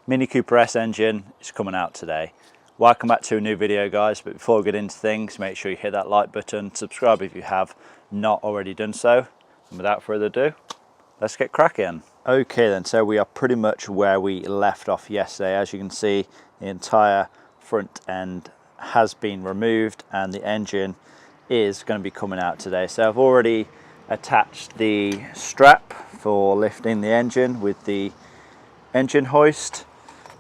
Mini Cooper S engine is coming out today. Welcome back to a new video, guys, but before we get into things, make sure you hit that like button, subscribe if you have not already done so, and without further ado, let's get cracking. Okay then, so we are pretty much where we left off yesterday. As you can see, the entire front end has been removed and the engine is going to be coming out today. So I've already attached the strap for lifting the engine with the engine hoist.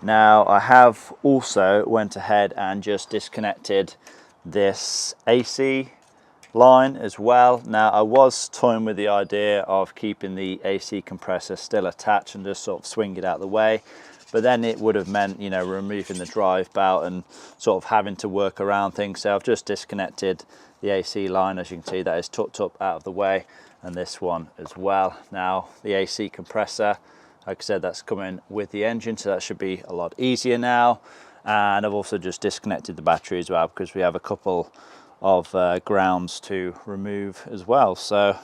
Now I have also went ahead and just disconnected this AC line as well. Now I was toying with the idea of keeping the AC compressor still attached and just sort of swing it out of the way, but then it would have meant, you know, removing the drive belt and sort of having to work around things. So I've just disconnected the AC line. As you can see, that is tucked up out of the way, and this one as well. Now the AC compressor, like I said, that's coming with the engine, so that should be a lot easier now. And I've also just disconnected the battery as well, because we have a couple of grounds to remove as well. So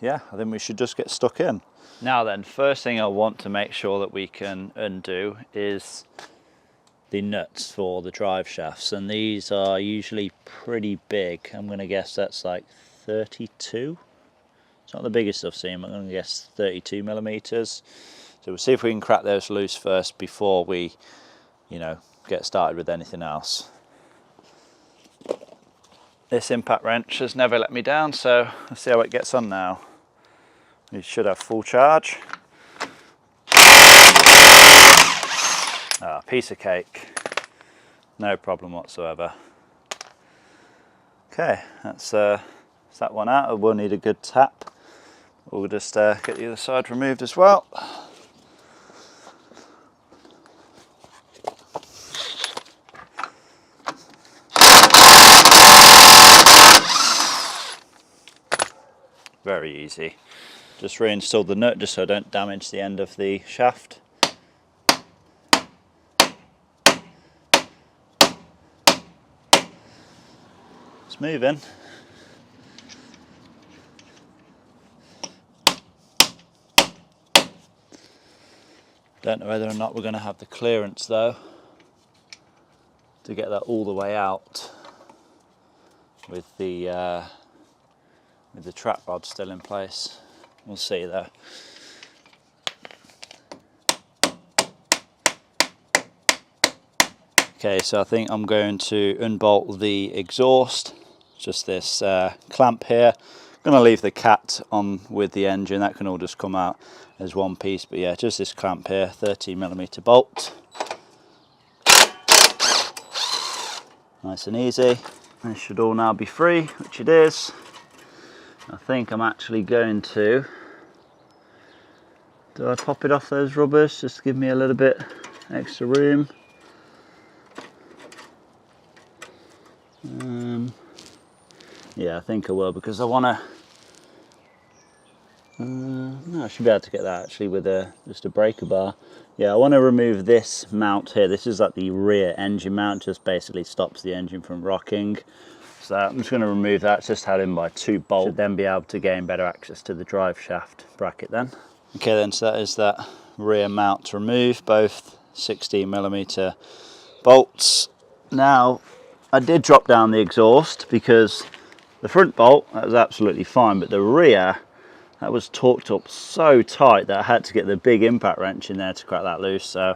yeah, I think we should just get stuck in. Now then, first thing I want to make sure that we can undo is the nuts for the drive shafts, and these are usually pretty big. I'm going to guess that's like 32. It's not the biggest I've seen, but I'm going to guess 32 millimeters. So we'll see if we can crack those loose first before we, you know, get started with anything else. This impact wrench has never let me down, so let's see how it gets on now. It should have full charge. Ah, piece of cake. No problem whatsoever. Okay, that's that one out. We'll need a good tap. We'll just get the other side removed as well. Very easy. Just reinstall the nut just so I don't damage the end of the shaft. It's moving. Don't know whether or not we're going to have the clearance though to get that all the way out with the trap rod still in place. We'll see though. Okay, so I think I'm going to unbolt the exhaust. Just this clamp here. I'm going to leave the cat on with the engine. That can all just come out as one piece. But yeah, just this clamp here, 13mm bolt. Nice and easy. This should all now be free, which it is. I think I'm actually going to, do I pop it off those rubbers just to give me a little bit extra room? Yeah, I think I will, because I want to, no, I should be able to get that actually with just a breaker bar. Yeah, I want to remove this mount here. This is like the rear engine mount, just basically stops the engine from rocking. So I'm just going to remove that. It's just held in by 2 bolts. Should then be able to gain better access to the drive shaft bracket then. Okay then, so that is that rear mount removed, both 16mm bolts. Now, I did drop down the exhaust because the front bolt, that was absolutely fine, but the rear, that was torqued up so tight that I had to get the big impact wrench in there to crack that loose. So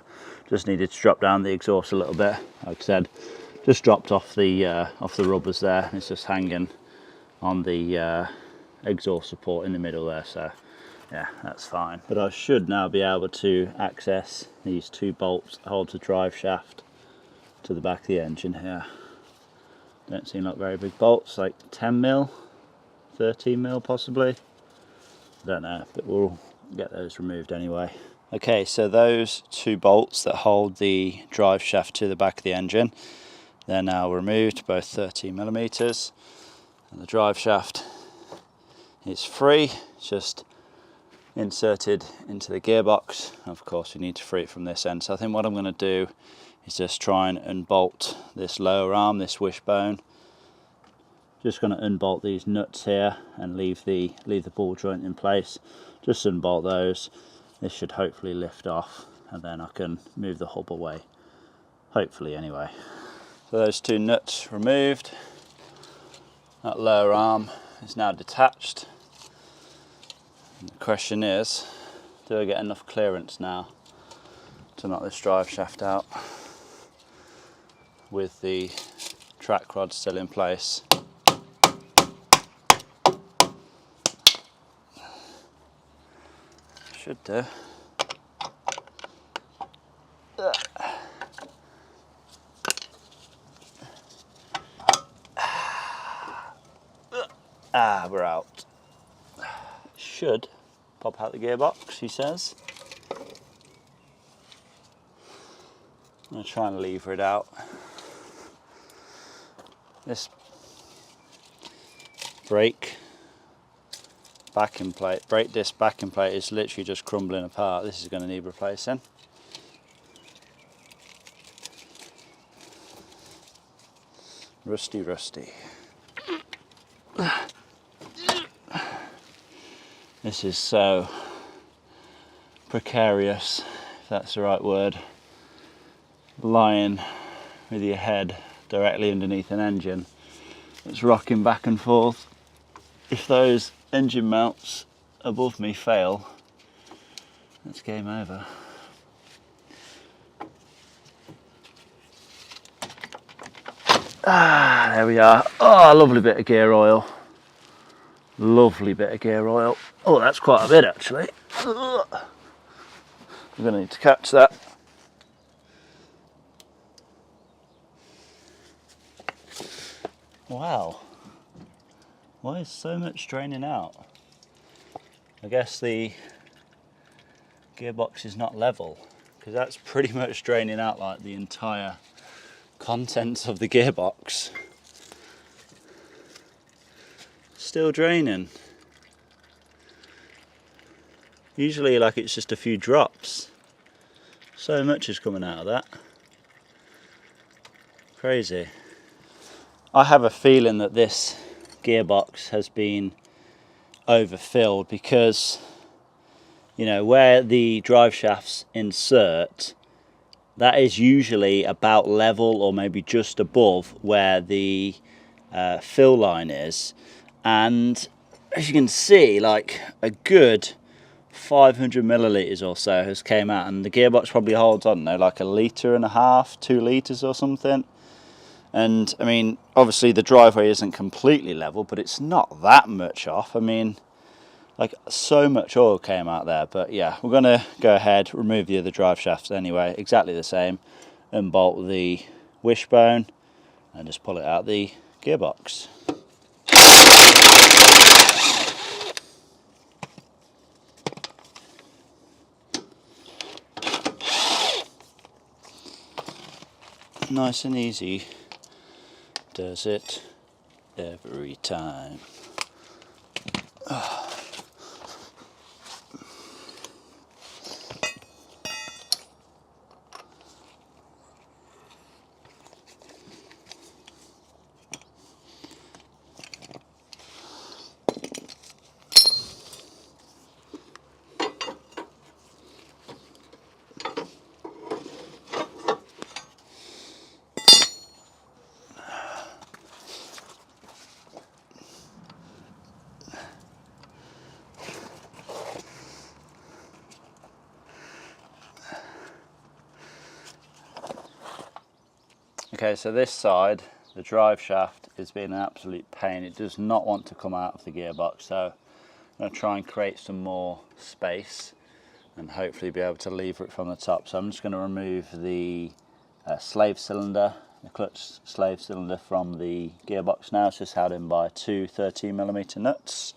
just needed to drop down the exhaust a little bit. Like I said, just dropped off the rubbers there. It's just hanging on the exhaust support in the middle there, so yeah, that's fine. But I should now be able to access these 2 bolts that hold the drive shaft to the back of the engine here. Don't seem like very big bolts, like 10mm, 13mm possibly. I don't know, but we'll get those removed anyway. Okay, so those 2 bolts that hold the drive shaft to the back of the engine, they're now removed, both 13mm, and the drive shaft is free. It's just inserted into the gearbox. Of course, we need to free it from this end. So I think what I'm going to do is just try and unbolt this lower arm, this wishbone. Just going to unbolt these nuts here and leave the ball joint in place. Just unbolt those. This should hopefully lift off, and then I can move the hub away, hopefully anyway. So those two nuts removed. That lower arm is now detached. And the question is, do I get enough clearance now to knock this drive shaft out with the track rod still in place? Should do. We're out. Should pop out the gearbox, he says. I'm going to try and lever it out. This brake disc backing plate is literally just crumbling apart. This is going to need replacing. Rusty. This is so precarious, if that's the right word. Lying with your head directly underneath an engine that's rocking back and forth. If those engine mounts above me fail, that's game over. There we are. Oh, lovely bit of gear oil. Lovely bit of gear oil. Oh, that's quite a bit actually. We're going to need to catch that. Wow. Why is so much draining out? I guess the gearbox is not level, because that's pretty much draining out like the entire contents of the gearbox. Still draining. Usually like it's just a few drops. So much is coming out of that. Crazy. I have a feeling that this gearbox has been overfilled because, you know, where the drive shafts insert, that is usually about level or maybe just above where the fill line is. And as you can see, like a good 500 millilitres or so has came out, and the gearbox probably holds, I don't know, like 1.5 litres, 2 litres or something. And I mean, obviously the driveway isn't completely level, but it's not that much off. I mean, like so much oil came out there. But yeah, we're going to go ahead, remove the other drive shafts anyway, exactly the same, unbolt the wishbone and just pull it out the gearbox. Nice and easy, does it every time. Okay, so this side, the drive shaft, is being an absolute pain. It does not want to come out of the gearbox, so I'm going to try and create some more space and hopefully be able to lever it from the top. So I'm just going to remove the slave cylinder, the clutch slave cylinder from the gearbox now. It's just held in by two 13mm nuts.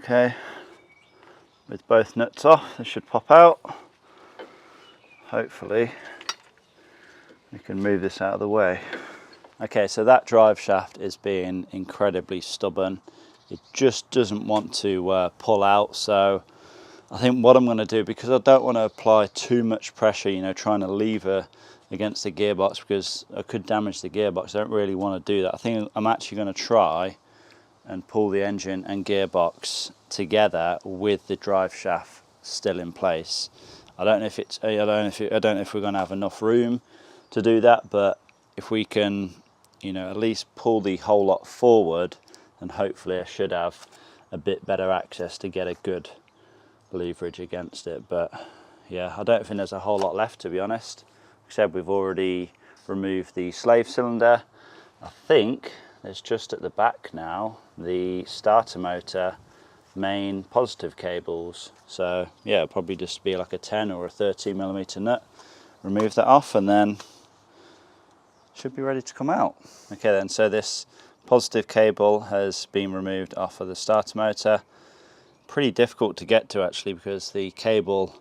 Okay, with both nuts off, they should pop out. Hopefully we can move this out of the way. Okay, so that drive shaft is being incredibly stubborn. It just doesn't want to pull out. So I think what I'm going to do, because I don't want to apply too much pressure, you know, trying to lever against the gearbox because I could damage the gearbox. I don't really want to do that. I think I'm actually going to try and pull the engine and gearbox together with the drive shaft still in place. I don't know if it's I don't know if we're going to have enough room to do that, but if we can, you know, at least pull the whole lot forward, then hopefully I should have a bit better access to get a good leverage against it. But yeah, I don't think there's a whole lot left, to be honest. Except we've already removed the slave cylinder. I think there's just at the back now the starter motor main positive cables. So yeah, it'll probably just be like a 10 or a 13mm nut. Remove that off and then should be ready to come out. Okay then, so this positive cable has been removed off of the starter motor. Pretty difficult to get to actually because the cable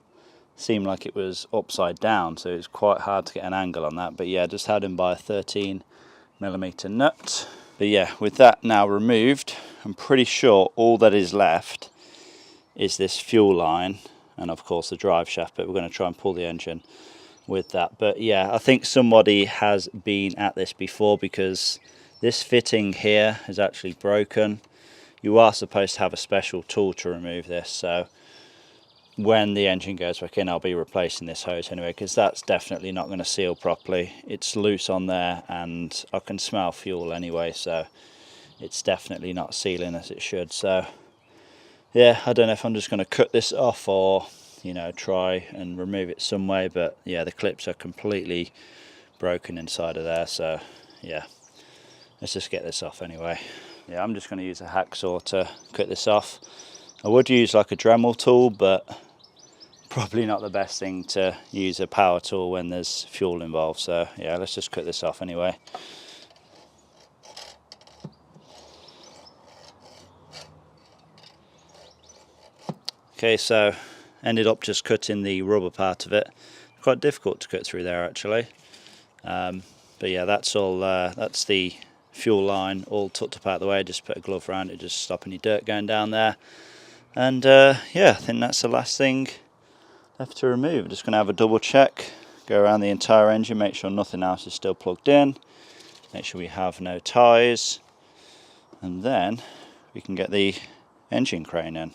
seemed like it was upside down, so it's quite hard to get an angle on that. But yeah, just had him by a 13mm nut. But yeah, with that now removed, I'm pretty sure all that is left is this fuel line and of course the drive shaft, but we're going to try and pull the engine with that. But yeah, I think somebody has been at this before because this fitting here is actually broken. You are supposed to have a special tool to remove this, so when the engine goes back in I'll be replacing this hose anyway, because that's definitely not going to seal properly. It's loose on there and I can smell fuel anyway, so it's definitely not sealing as it should. So yeah, I don't know if I'm just going to cut this off or, you know, try and remove it some way. But yeah, the clips are completely broken inside of there, so yeah, let's just get this off anyway. Yeah, I'm just going to use a hacksaw to cut this off. I would use like a Dremel tool, but probably not the best thing to use a power tool when there's fuel involved. So yeah, let's just cut this off anyway. Okay, so ended up just cutting the rubber part of it. Quite difficult to cut through there actually. But yeah, that's all. That's the fuel line all tucked up out of the way. Just put a glove around it, just stop any dirt going down there. And yeah, I think that's the last thing left to remove. Just going to have a double check, go around the entire engine, make sure nothing else is still plugged in, make sure we have no ties, and then we can get the engine crane in.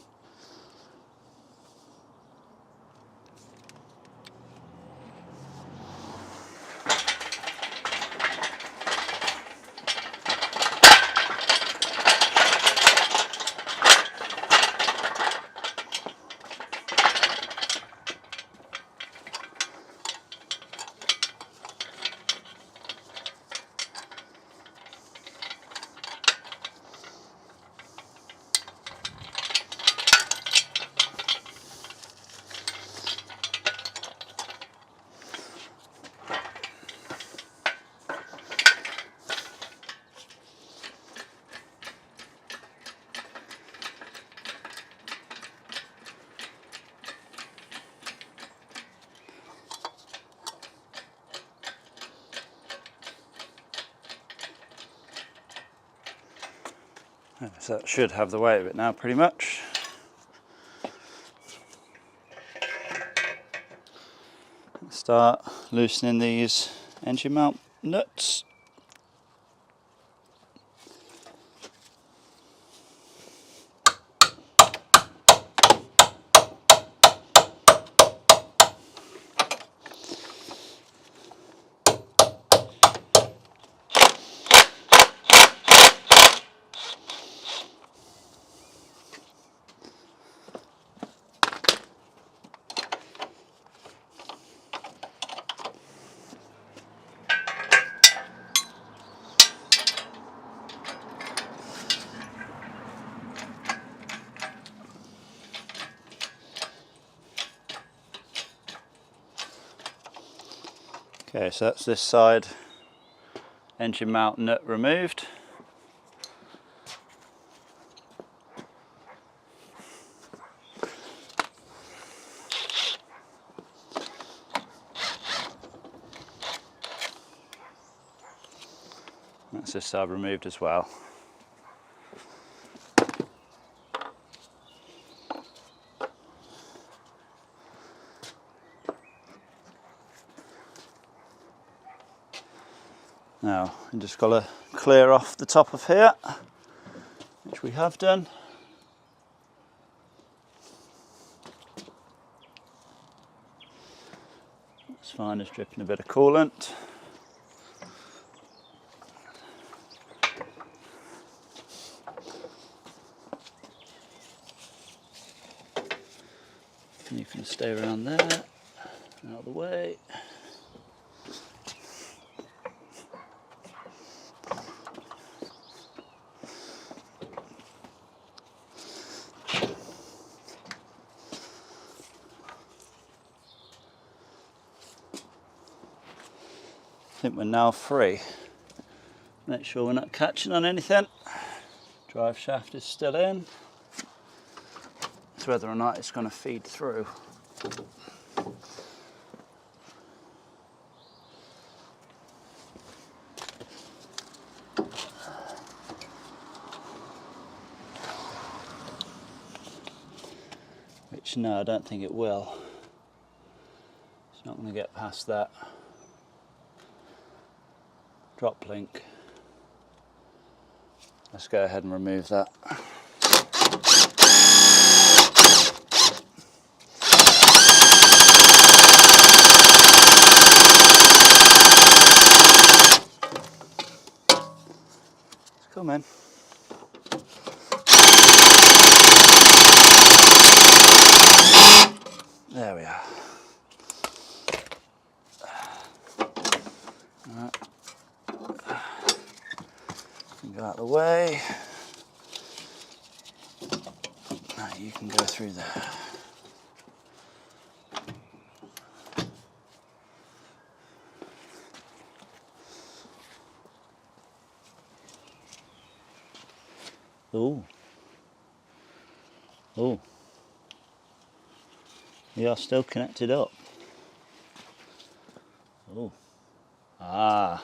So that should have the weight of it now pretty much. Start loosening these engine mount nuts. Okay, so that's this side engine mount nut removed. That's this side removed as well. Now, you just got to clear off the top of here, which we have done. It's fine, it's dripping a bit of coolant. And you can stay around there, out of the way. I think we're now free. Make sure we're not catching on anything. Drive shaft is still in. It's whether or not it's going to feed through. Which, no, I don't think it will. It's not going to get past that drop link. Let's go ahead and remove that. It's coming. There we are. Right. Go out of the way. Now you can go through there. Oh. Oh. You are still connected up. Oh. Ah.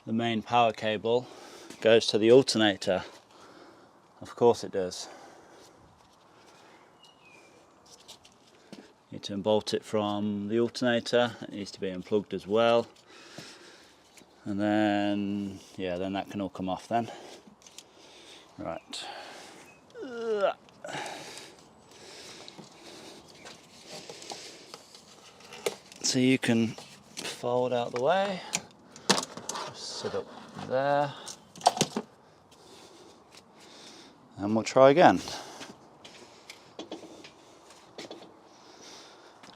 The main power cable goes to the alternator. Of course it does. You need to unbolt it from the alternator. It needs to be unplugged as well. And then, yeah, then that can all come off then. Right. So you can fold out the way. Sit up there, and we'll try again.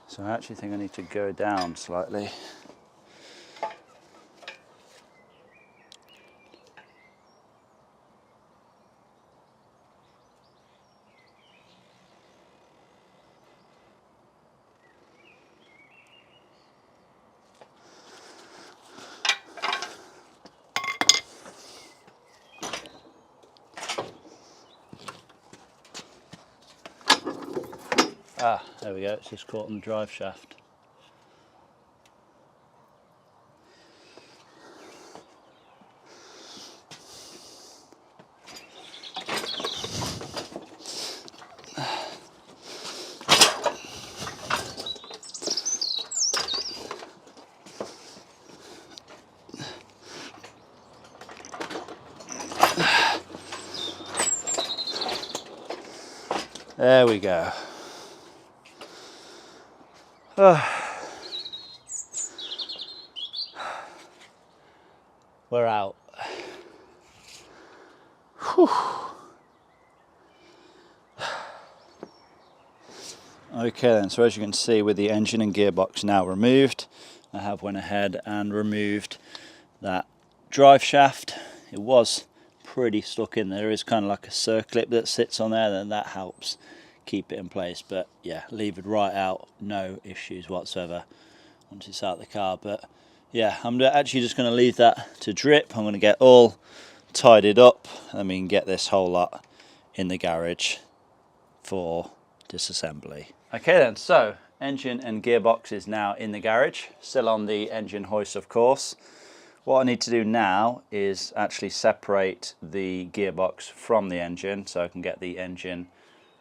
So I actually think I need to go down slightly. Ah, there we go, it's just caught on the drive shaft. There we go. We're out. Whew. Okay then, so as you can see, with the engine and gearbox now removed, I have went ahead and removed that drive shaft. It was pretty stuck in there. There is kind of like a circlip that sits on there, and that helps keep it in place. But yeah, leave it right out, no issues whatsoever once it's out of the car. But yeah, I'm actually just going to leave that to drip. I'm going to get all tidied up, and we can get this whole lot in the garage for disassembly. Okay then, so engine and gearbox is now in the garage, still on the engine hoist of course. What I need to do now is actually separate the gearbox from the engine so I can get the engine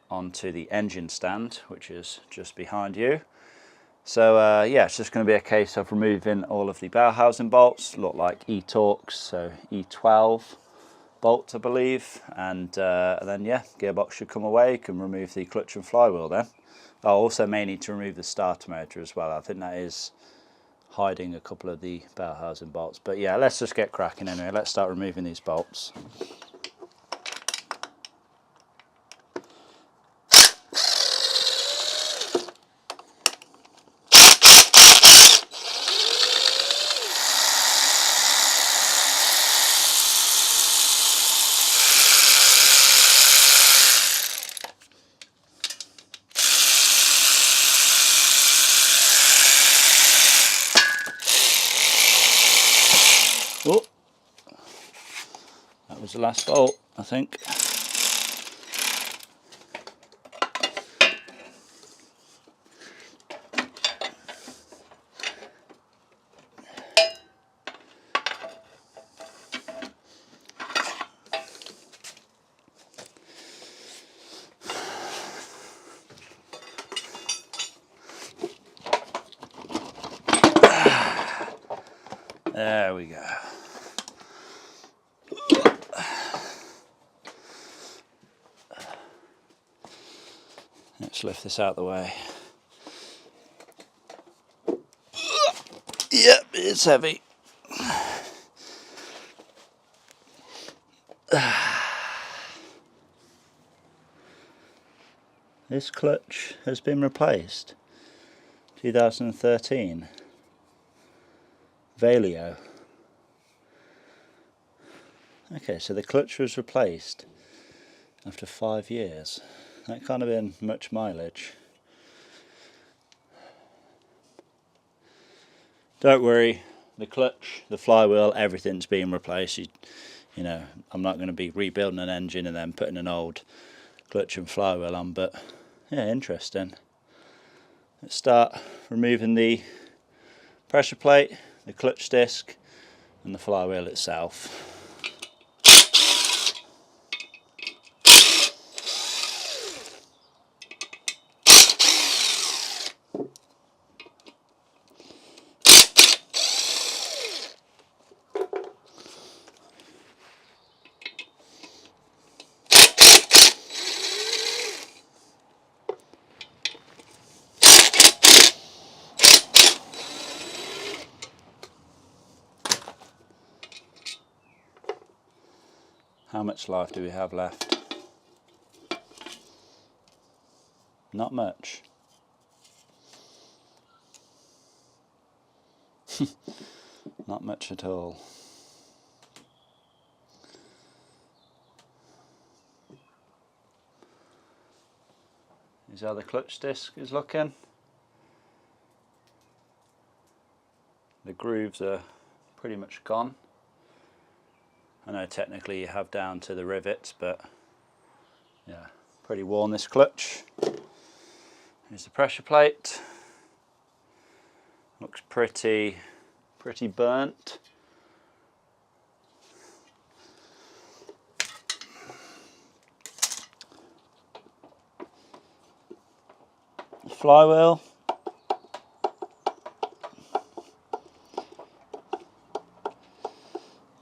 onto the engine stand, which is just behind you. So yeah, it's just going to be a case of removing all of the bell housing bolts, look like E-Torx, so E12 bolts I believe, and then yeah, gearbox should come away. You can remove the clutch and flywheel then. I also may need to remove the starter motor as well. I think that is hiding a couple of the bell housing bolts, but yeah, let's just get cracking anyway. Let's start removing these bolts. Oh, that was the last bolt, I think. There we go. Let's lift this out of the way. Yep, it's heavy. This clutch has been replaced. 2013. Valeo. Okay, so the clutch was replaced after 5 years. That can't have been much mileage. Don't worry, the clutch, the flywheel, everything's being replaced. You know, I'm not going to be rebuilding an engine and then putting an old clutch and flywheel on, but yeah, interesting. Let's start removing the pressure plate, the clutch disc and the flywheel itself. How much life do we have left? Not much. Not much at all. Is how the clutch disc is looking. The grooves are pretty much gone. I know technically you have down to the rivets, but yeah, pretty worn this clutch. Here's the pressure plate. Looks pretty burnt. The flywheel.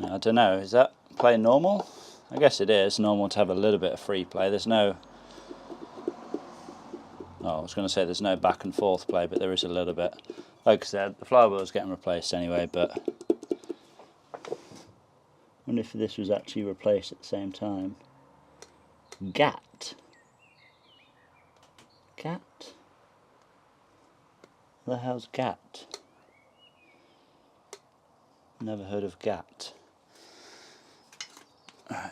Now, I don't know, is that play normal? I guess it is normal to have a little bit of free play. There's no, oh, I was going to say there's no back and forth play, but there is a little bit. Like I said, the flywheel is getting replaced anyway, but I wonder if this was actually replaced at the same time. GAT. GAT? What the hell's GAT? Never heard of GAT. Right.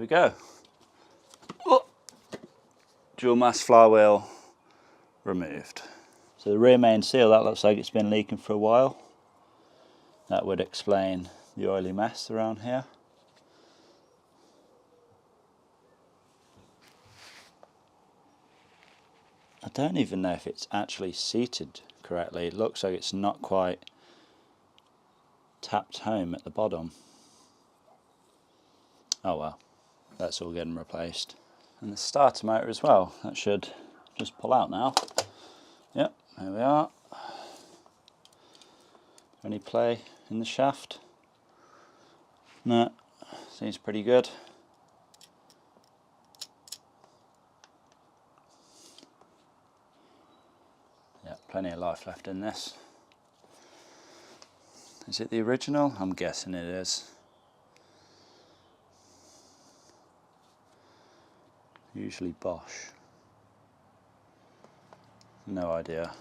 we go. Oh. Dual mass flywheel removed. So the rear main seal, that looks like it's been leaking for a while. That would explain the oily mess around here. I don't even know if it's actually seated correctly. It looks like it's not quite tapped home at the bottom. Oh well, that's all getting replaced. And the starter motor as well, that should just pull out now. Yep, there we are. Any play in the shaft? No, seems pretty good. Yeah, plenty of life left in this. Is it the original? I'm guessing it is. Usually Bosch. No idea.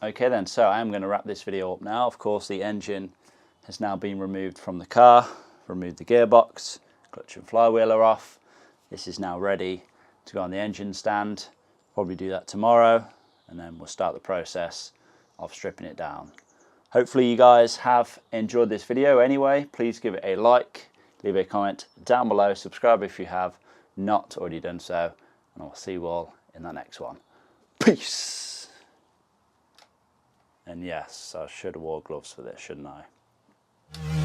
Okay then, so I am going to wrap this video up now. Of course, the engine has now been removed from the car, removed the gearbox, clutch and flywheel are off. This is now ready to go on the engine stand. Probably do that tomorrow, and then we'll start the process of stripping it down. Hopefully you guys have enjoyed this video anyway. Please give it a like, leave a comment down below, subscribe if you have not already done so, and I'll see you all in the next one. Peace! And yes, I should have wore gloves for this, shouldn't I?